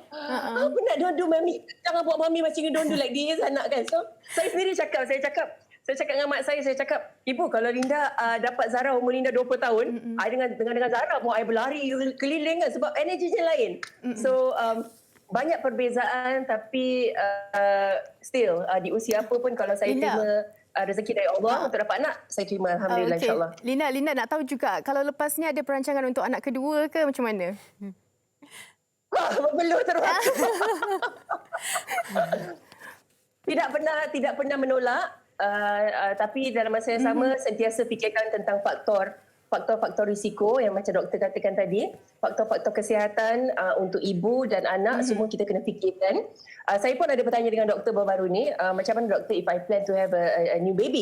apa nak dondu mami? Jangan buat mami macam ni dondu like this anak kan. So, saya sendiri cakap dengan mak saya cakap, ibu kalau Linda dapat Zara, umur Linda 20 tahun, I dengan Zara pun I berlari keliling kan sebab energinya lain. So, banyak perbezaan tapi still di usia apa pun kalau saya terima rezeki dari Allah untuk dapat anak, saya terima alhamdulillah insya-Allah. Linda nak tahu juga kalau lepas ni ada perancangan untuk anak kedua ke macam mana? Belum terus. Tidak pernah menolak, tapi dalam masa yang sama sentiasa fikirkan tentang faktor risiko yang macam doktor katakan tadi, faktor-faktor kesihatan untuk ibu dan anak semua kita kena fikirkan. Saya pun ada bertanya dengan doktor baru-baru ni, macam mana doktor if I plan to have a new baby?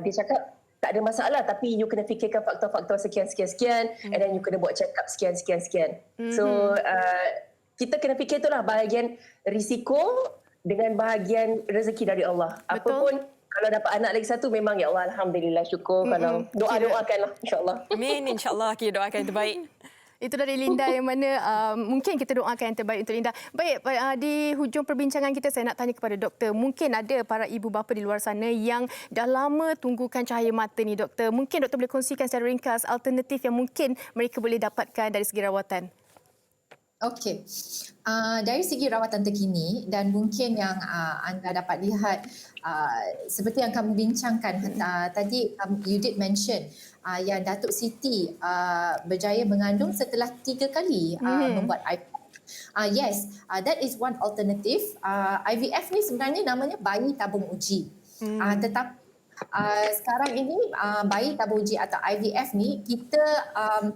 Dia cakap tak ada masalah tapi you kena fikirkan faktor-faktor sekian-sekian and then you kena buat check up sekian-sekian. So kita kena fikir itulah bahagian risiko dengan bahagian rezeki dari Allah. Apapun kalau dapat anak lagi satu memang ya Allah alhamdulillah syukur. Kalau doakanlah insya-Allah. Amin, insya-Allah kita doakan yang terbaik. Itu dari Linda yang mana mungkin kita doakan yang terbaik untuk Linda. Baik, di hujung perbincangan kita saya nak tanya kepada doktor. Mungkin ada para ibu bapa di luar sana yang dah lama tunggukan cahaya mata ni doktor. Mungkin doktor boleh kongsikan secara ringkas alternatif yang mungkin mereka boleh dapatkan dari segi rawatan. Okey. Dari segi rawatan terkini dan mungkin yang anda dapat lihat seperti yang kamu bincangkan tadi, you did mention yang Datuk Siti berjaya mengandung setelah 3 kali membuat IVF. Yes, that is one alternative. IVF ni sebenarnya namanya bayi tabung uji. Tetapi sekarang ini bayi tabung uji atau IVF ni kita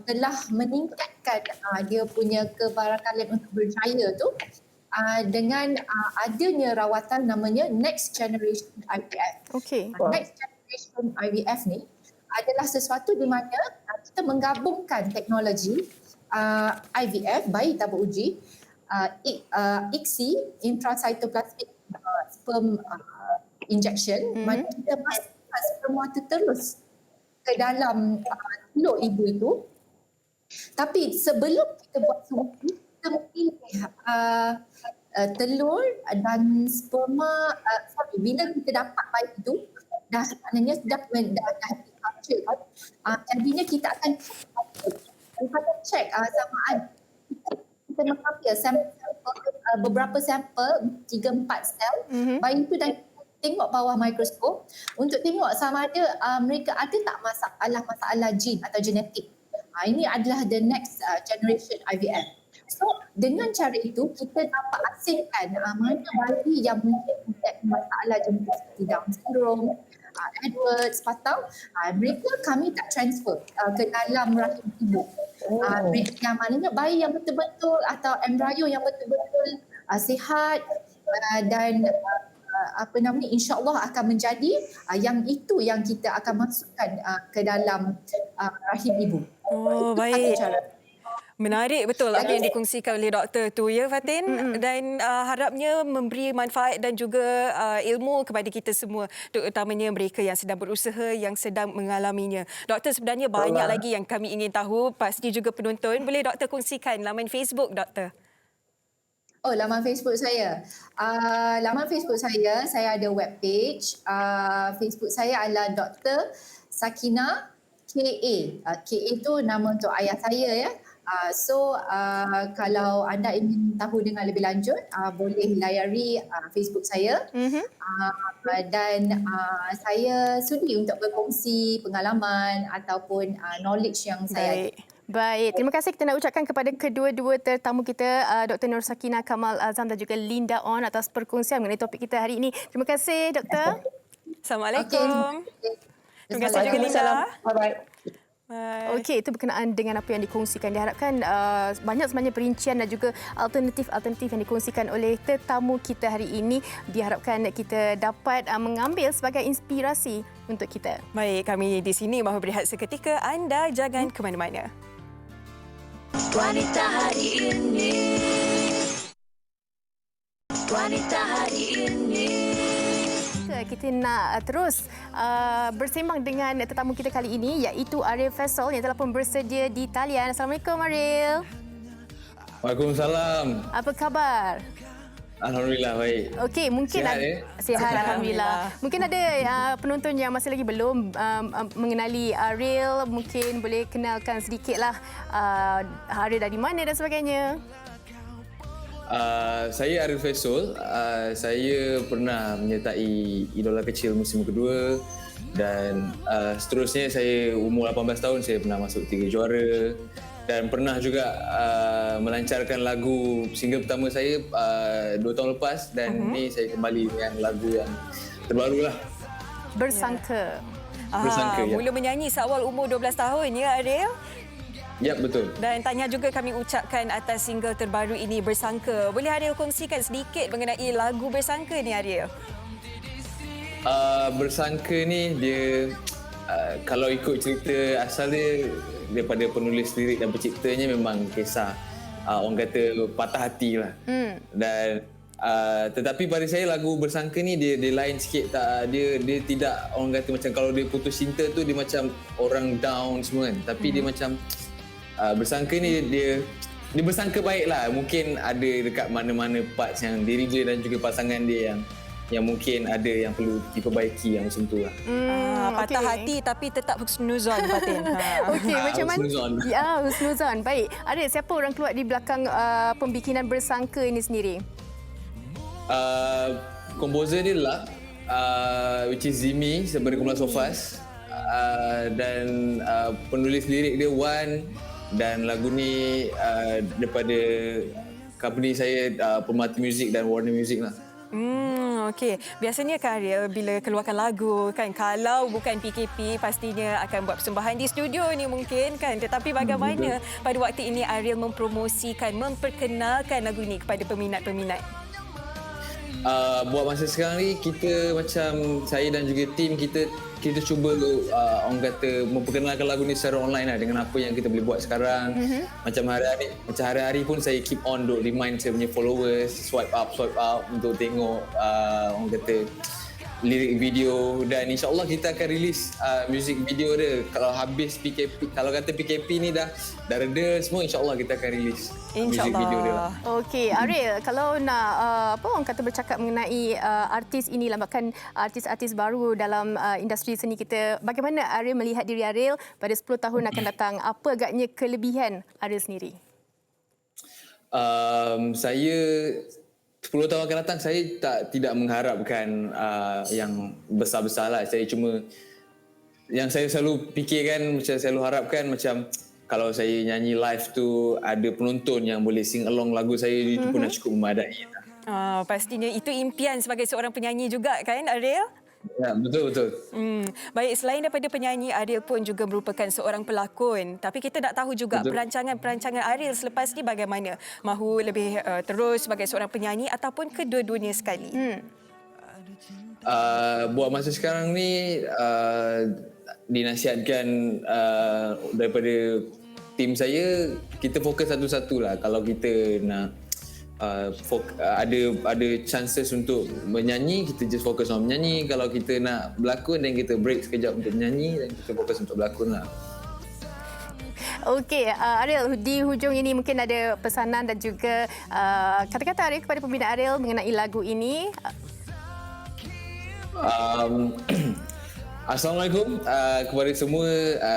telah meningkatkan dia punya kebarakalan untuk berjaya tu dengan adanya rawatan namanya next generation IVF. Okey. Next generation IVF ni adalah sesuatu di mana kita menggabungkan teknologi IVF bayi tabung uji, ICSI intracytoplasmic sperm injection, mana kita masukkan sperma tu terus ke dalam telur ibu itu. Tapi sebelum kita buat semua itu, kita memilih telur dan sperma, bila kita dapat bayi itu, dah maknanya sudah culture kan. Jadinya kita akan check sama ada kita mengambil beberapa sampel 3-4 sel bayi itu dan tengok bawah mikroskop untuk tengok sama ada mereka ada tak masalah jin atau genetik. Ini adalah the next generation IVF. So dengan cara itu kita dapat asingkan mana bayi yang mungkin mempunyai masalah jenis seperti Down syndrome, Edwards, patau, mereka kami tak transfer ke dalam rahim ibu. Yang maknanya bayi yang betul-betul atau embryo yang betul-betul sihat dan insya-Allah akan menjadi yang itu yang kita akan masukkan ke dalam rahim ibu. Oh, Itu baik. cara. Menarik betul apa yang dikongsikan oleh doktor tu ya Fatin, dan harapnya memberi manfaat dan juga ilmu kepada kita semua, terutamanya mereka yang sedang berusaha, yang sedang mengalaminya. Doktor, sebenarnya banyak lagi yang kami ingin tahu, pasti juga penonton. Boleh doktor kongsikan laman Facebook doktor? Oh, laman Facebook saya. Laman Facebook saya ada web page. Facebook saya adalah Dr. Sakina KA. KA itu nama untuk ayah saya ya. Kalau anda ingin tahu dengan lebih lanjut, boleh layari Facebook saya. Dan saya sudi untuk berkongsi pengalaman ataupun knowledge yang saya ada. Baik, terima kasih kita nak ucapkan kepada kedua-dua tetamu kita, Dr. Nur Sakina Kamal Azam dan juga Linda On atas perkongsian mengenai topik kita hari ini. Terima kasih, Doktor. Assalamualaikum. Terima kasih juga Linda. Bye-bye. Okey, itu berkenaan dengan apa yang dikongsikan. Diharapkan banyak sebenarnya perincian dan juga alternatif-alternatif yang dikongsikan oleh tetamu kita hari ini. Diharapkan kita dapat mengambil sebagai inspirasi untuk kita. Baik, kami di sini mahu berehat seketika. Anda jangan ke mana-mana. Wanita hari ini, wanita hari ini. Kita nak terus bersembang dengan tetamu kita kali ini, iaitu Ariel Faisal yang telah pun bersedia di talian. Assalamualaikum Ariel. Waalaikumsalam. Apa khabar? Alhamdulillah baik. Okey, mungkin Sihat, sihat alhamdulillah. Mungkin ada penonton yang masih lagi belum mengenali Ariel, mungkin boleh kenalkan sedikitlah Ariel dari mana dan sebagainya. Saya Ariel Faisal. Saya pernah menyertai Idola Kecil musim kedua dan seterusnya saya umur 18 tahun saya pernah masuk 3 juara dan pernah juga melancarkan lagu single pertama saya 2 tahun lepas dan ni saya kembali dengan lagu yang terbaru lah. Bersangka. Bersangka, ya. Mula menyanyi seawal umur 12 tahun ya Ariel? Ya, betul. Dan tanya juga kami ucapkan atas single terbaru ini, Bersangka. Boleh Ariel kongsikan sedikit mengenai lagu Bersangka ni Ariel? Bersangka ni dia kalau ikut cerita asal dia daripada penulis lirik dan penciptanya memang kisah orang kata patah hati lah. Dan tetapi pada saya lagu Bersangka ni dia lain sikit, dia tidak orang kata macam kalau dia putus cinta tu dia macam orang down semua kan, tapi dia macam Bersangka ni dia bersangka baik lah. Mungkin ada dekat mana-mana parts yang diri dia dan juga pasangan dia yang mungkin ada yang perlu diperbaiki yang macam tu lah. Patah hati tapi tetap husnuzon Fatin. Okey, macam mana? Husnuzon. Ya, husnuzon. Baik. Ada siapa orang keluar di belakang pembikinan Bersangka ini sendiri? Komposer dia lah which is Zimi daripada Kumpulan Sofas, dan penulis lirik dia Wan, dan lagu ni daripada company saya Permata Music dan Warner Music lah. Okey. Biasanya kan Ariel bila keluarkan lagu kan, kalau bukan PKP pastinya akan buat persembahan di studio ni mungkin kan. Tetapi bagaimana pada waktu ini Ariel mempromosikan, memperkenalkan lagu ni kepada peminat-peminat? Buat masa sekarang ni kita macam saya dan juga tim kita cuba orang kata memperkenalkan lagu ni secara online lah dengan apa yang kita boleh buat sekarang. Macam hari-hari pun saya keep on duk remind saya punya followers swipe up untuk tengok orang kata lirik video, dan insya-Allah kita akan release music video dia kalau habis PKP. Kalau kata PKP ni dah reda semua, insya-Allah kita akan release music video dia lah. Okey, Ariel, kalau nak orang kata bercakap mengenai artis inilah, bahkan artis-artis baru dalam industri seni kita, bagaimana Ariel melihat diri Ariel pada 10 tahun akan datang? Apa agaknya kelebihan Ariel sendiri? Saya 10 tahun akan datang saya tidak mengharapkan yang besar-besar lah. Saya cuma yang saya selalu fikirkan, macam selalu harapkan macam kalau saya nyanyi live tu ada penonton yang boleh sing along lagu saya, itu pun dah cukup memadai. Pastinya itu impian sebagai seorang penyanyi juga kan, Ariel? Ya, betul. Baik, selain daripada penyanyi, Ariel pun juga merupakan seorang pelakon. Tapi kita nak tahu juga perancangan Ariel selepas ni bagaimana? Mahu lebih terus sebagai seorang penyanyi ataupun kedua-duanya sekali? Buat masa sekarang ni dinasihatkan daripada tim saya, kita fokus satu-satulah. Kalau kita nak ada chances untuk menyanyi, kita just fokus on menyanyi. Kalau kita nak berlakon, dan kita break sekejap untuk menyanyi, dan kita fokus untuk berlakon lah. Okey, Ariel, di hujung ini mungkin ada pesanan dan juga kata-kata Ariel kepada pembina Ariel mengenai lagu ini. Assalamualaikum kepada semua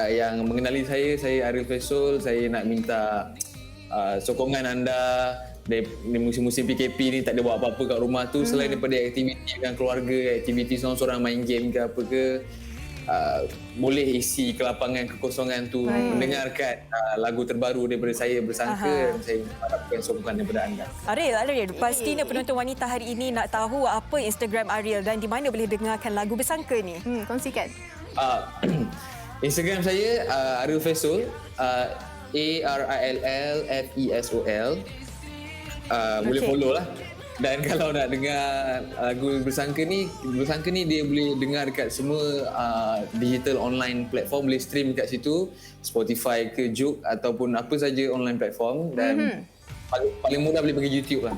yang mengenali saya Ariel Faisal. Saya nak minta sokongan anda. Di musim-musim PKP ni tak ada buat apa-apa kat rumah tu, selain daripada aktiviti dengan keluarga, aktiviti seorang-seorang main game ke apa ke, boleh isi kelapangan kekosongan tu, mendengarkan lagu terbaru daripada saya Bersangka, dan saya harapkan sokongan daripada anda. Ariel, pastinya penonton wanita hari ini nak tahu apa Instagram Ariel dan di mana boleh dengarkan lagu Bersangka ni. Kongsikan. Instagram saya Ariel Faisal, ARILLFESOL. Boleh follow lah. Dan kalau nak dengar lagu Bersangka ni dia boleh dengar dekat semua digital online platform, boleh stream kat situ, Spotify ke Juke ataupun apa saja online platform, dan paling mudah boleh pergi YouTube lah.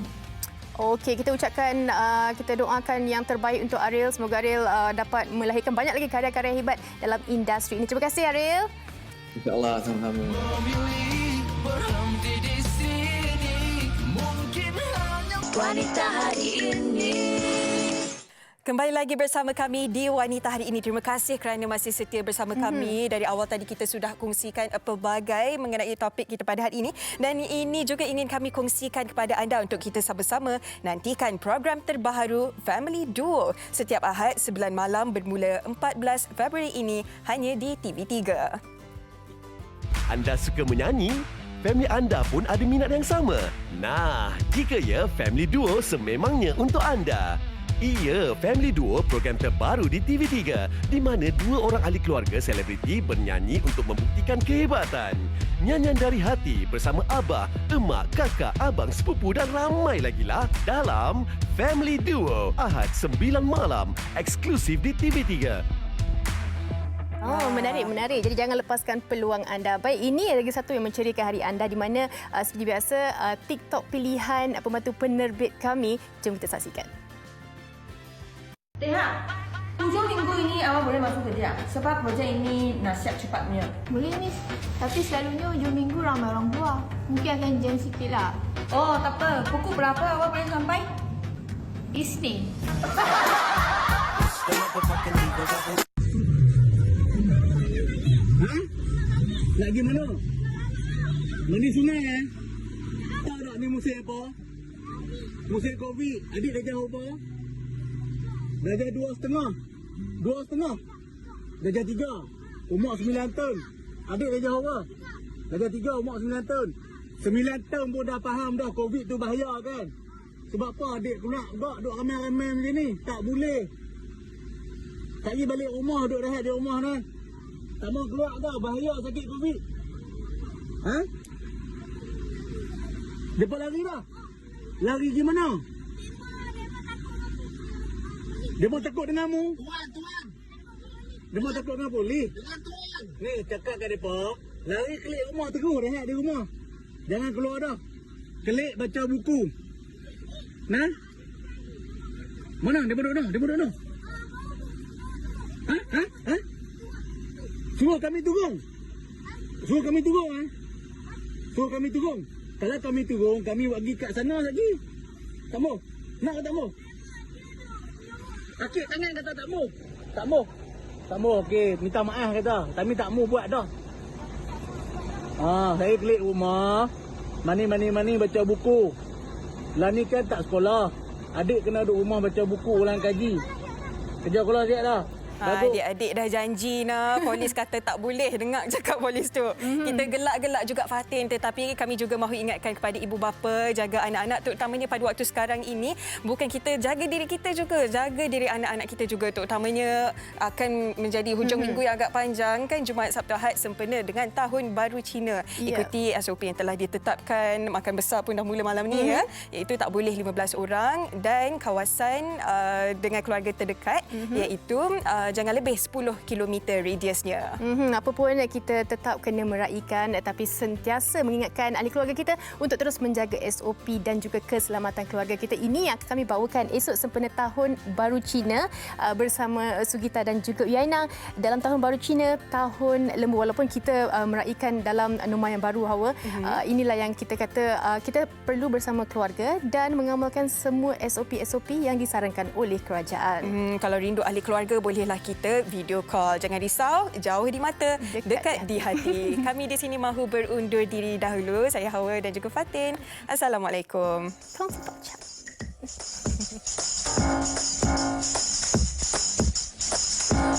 Okey, kita ucapkan, kita doakan yang terbaik untuk Ariel. Semoga Ariel dapat melahirkan banyak lagi karya-karya hebat dalam industri ini. Terima kasih Ariel. InsyaAllah, sama-sama. Wanita hari ini. Kembali lagi bersama kami di Wanita Hari Ini. Terima kasih kerana masih setia bersama kami. Dari awal tadi kita sudah kongsikan pelbagai mengenai topik kita pada hari ini. Dan ini juga ingin kami kongsikan kepada anda untuk kita sama-sama nantikan program terbaru Family Duo setiap Ahad 9 malam bermula 14 Februari ini hanya di TV3. Anda suka menyanyi? Family anda pun ada minat yang sama? Nah, jika ya, Family Duo sememangnya untuk anda. Ia, Family Duo, program terbaru di TV3 di mana dua orang ahli keluarga selebriti bernyanyi untuk membuktikan kehebatan. Nyanyian dari hati bersama abah, emak, kakak, abang, sepupu dan ramai lagi lah dalam Family Duo, Ahad 9 malam, eksklusif di TV3. Menarik. Jadi jangan lepaskan peluang anda. Baik, ini lagi satu yang menceriakan hari anda di mana seperti biasa TikTok pilihan pembantu penerbit kami. Jom kita saksikan. Teha, hujung minggu ini awak boleh masuk kerja sebab projek ini nak siap cepatnya. Boleh Miss, tapi selalunya hujung minggu ramai orang keluar. Mungkin akan jam sikit lah. Oh, tak apa. Pukul berapa awak boleh sampai? Isnin. Nak pergi mana? Mandi sungai Tak nak ni musim apa? Musim Covid. Adik dah jauh apa? Darjah 2,5. 2,5. Darjah 3. Umur 9 tahun. Adik dah jauh apa? Darjah 3, umur 9 tahun. 9 tahun pun dah faham dah Covid tu bahaya kan? Sebab apa adik pula duduk ramai-ramai macam ni? Tak boleh. Tak pergi balik rumah, duduk rehat di rumah ni. Tak mau keluar dah, bahaya sakit Covid. Ha? Depa lari dah. Lari pergi mana? Depa takut denganmu? Tuan. Depa takut dengan polis? Tuan. Ni cakap kat depa, lari kelik rumah terus, rehat di rumah. Jangan keluar dah. Kelik baca buku. Nah? Mana depa duduk dah? Depa duduk dah. Ha? Suruh kami turun. Suruh kami turun. Kalau kami turun, kami bagi kat sana lagi. Tak mau? Nak ke tak mau? Sakit tangan kata tak mau? Tak mau? Tak mau, okey. Minta maaf kata. Kami tak mau buat dah. Saya kelik rumah. Mani baca buku. Lah ni kan tak sekolah. Adik kena duduk rumah baca buku, ulang kaji. Kerja sekolah siap dah. Adik-adik dah janji nak. Polis kata tak boleh dengar cakap polis tu. Kita gelak-gelak juga Fatin, tetapi kami juga mahu ingatkan kepada ibu bapa, jaga anak-anak terutamanya pada waktu sekarang ini. Bukan kita jaga diri kita juga, jaga diri anak-anak kita juga, terutamanya akan menjadi hujung minggu yang agak panjang kan, Jumaat, Sabtu, Ahad sempena dengan Tahun Baru Cina. Ikuti SOP yang telah ditetapkan. Makan besar pun dah mula malam ni ya, iaitu tak boleh 15 orang dan kawasan dengan keluarga terdekat iaitu jangan lebih 10 km radiusnya. Apa pun kita tetap kena meraihkan, tapi sentiasa mengingatkan ahli keluarga kita untuk terus menjaga SOP dan juga keselamatan keluarga kita. Ini yang kami bawakan esok sempena Tahun Baru Cina bersama Sugita dan juga Uyaina. Dalam Tahun Baru Cina, Tahun Lembu, walaupun kita meraihkan dalam norma yang baru Hawa, inilah yang kita kata kita perlu bersama keluarga dan mengamalkan semua SOP-SOP yang disarankan oleh kerajaan. Kalau rindu ahli keluarga, bolehlah kita video call. Jangan risau, jauh di mata, dekat di hati. Kami di sini mahu berundur diri dahulu. Saya Hawa dan juga Fatin. Assalamualaikum.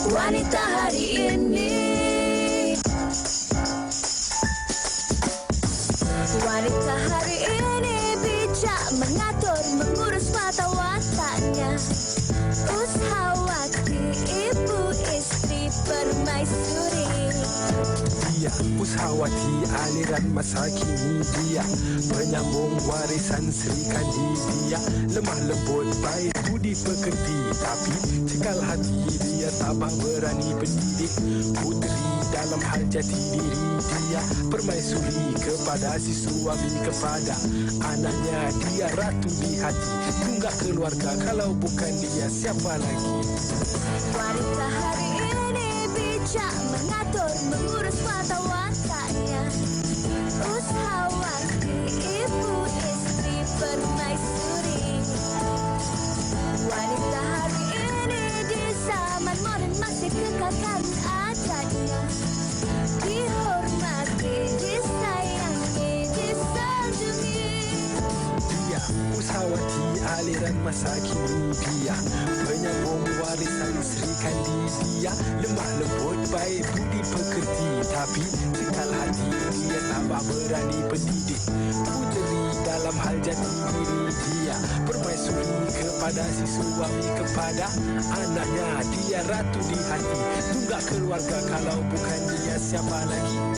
Wanita hari ini, wanita hari ini bijak mengatur, mengurus mata wataknya. Ushawati, ibu istri permaisuri. Dia Ushawati, aliran masa kini dia, penyambung warisan Sri Kandi dia. Lemah lembut, baik budi pekerti, tapi cekal hati dia, tabah berani pendidik. Puteri dalam hal jati diri dia, permaisuri kepada si suami, kepada anaknya dia ratu di hati. Tunggak keluarga, kalau bukan dia siapa lagi? Wanita hari ini bijak mengatur, mengurus mata wataknya. Ushawati, ibu istri permaisuri. Wanita hari ini di zaman modern masih kekalkan adatnya. Dihormati, disayangi, disanjungi. Dia Ushawati, aliran masa kini dia, penyambung warisan Sri Kandi dia. Lemah lembut, baik budi pekerti, tapi cekal hati dia, tabah berani pendidik. Puteri dalam hal jati diri dia, permaisuri kepada si suami, kepada anaknya dia ratu di hati. Tunggak keluarga, kalau bukan dia siapa lagi?